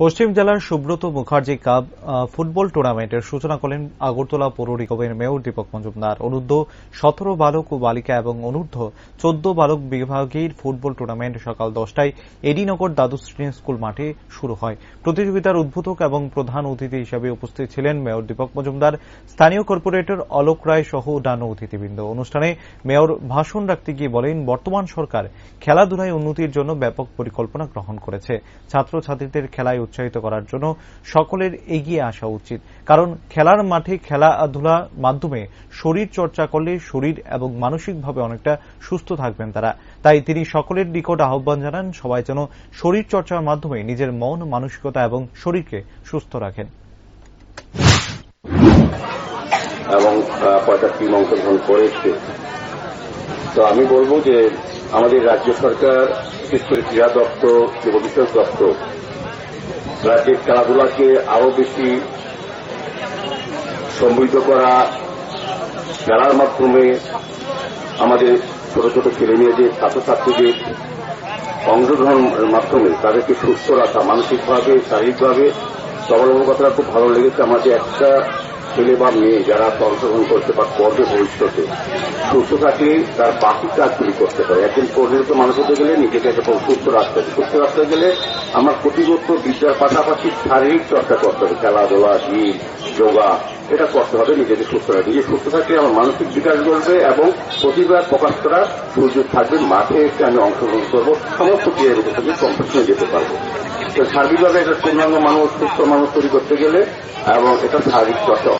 পশ্চিম জেলার Subrata Mukherjee cup football টুর্নামেন্টের সূচনা করলেন আগরতলা পৌর নিগমের মেয়র দীপক মজুমদার। অনূর্ধ্ব 17 বালক ও বালিকা এবং অনূর্ধ্ব 14 বালক বিভাগের ফুটবল টুর্নামেন্ট সকাল 10টায় এডিনগর দ্বাদশ শ্রেণী স্কুল মাঠে শুরু হয়। প্রতিযোগিতার উদ্বোধক এবং প্রধান অতিথি হিসেবে উপস্থিত ছিলেন মেয়র দীপক মজুমদার, স্থানীয় কর্পোরেটর অলোক রায় সহ অন্যান্য অতিথিবৃন্দ। অনুষ্ঠানে মেয়র ভাষণ রাখতে গিয়ে বলেন, বর্তমান সরকার খেলাধুলায় উন্নতির জন্য ব্যাপক পরিকল্পনা গ্রহণ করেছে। ছাত্রছাত্রীদের খেলায় উৎসাহিত করার জন্য সকলের এগিয়ে আসা উচিত, কারণ খেলার মাঠে খেলাধুলার মাধ্যমে শরীর চর্চা করলে শরীর এবং মানসিকভাবে অনেকটা সুস্থ থাকবেন তারা। তাই তিনি সকলের নিকট আহ্বান জানান, সবাই যেন শরীর চর্চার মাধ্যমে নিজের মন, মানসিকতা এবং শরীরকে সুস্থ রাখেন। এবং কয়টা টিম অংশগ্রহণ করেছে। তো আমি বলবো যে আমাদের রাজ্য সরকার, বিশেষ করে ক্রীড়া দপ্তর, যুব বিষয়ক দপ্তর রাজ্যের খেলাধুলাকে আরো বেশি সমৃদ্ধ করা, খেলার মাধ্যমে আমাদের ছোট ছোট ছেলে মেয়েদের, ছাত্রছাত্রীদের অংশগ্রহণের মাধ্যমে তাদেরকে সুস্থ রাখা, মানসিকভাবে, শারীরিকভাবে সবল কথাটা খুব ভালো লেগেছে। আমাদের একটা ছেলে বা মেয়ে যারা অংশগ্রহণ করতে বা করবে ভবিষ্যতে, সুস্থ থাকলে তার বাকি কাজগুলি করতে পারে। একজন পরিণত মানুষ হতে গেলে নিজেকে একটা সুস্থ রাখতে হবে। সুস্থ রাখতে গেলে আমার প্রতিগত বিদ্যার পাশাপাশি শারীরিক চর্চা করতে হবে, খেলাধুলা, জিম, যোগা, এটা করতে হবে নিজেকে সুস্থ রাখতে। নিজে সুস্থ থাকলে আমার মানসিক বিকাশ ঘটবে এবং প্রতিভা প্রকাশ করার সুযোগ থাকবে। মাঠে এসে আমি অংশগ্রহণ করবো, সমস্ত ক্রীড়াবিদের সঙ্গে কম্পিটিশনে যেতে পারবো। তো সার্বিকভাবে একটা পূর্ণাঙ্গ মানুষ, সুস্থ মানুষ তৈরি করতে গেলে এবং এটা শারীরিক চর্চা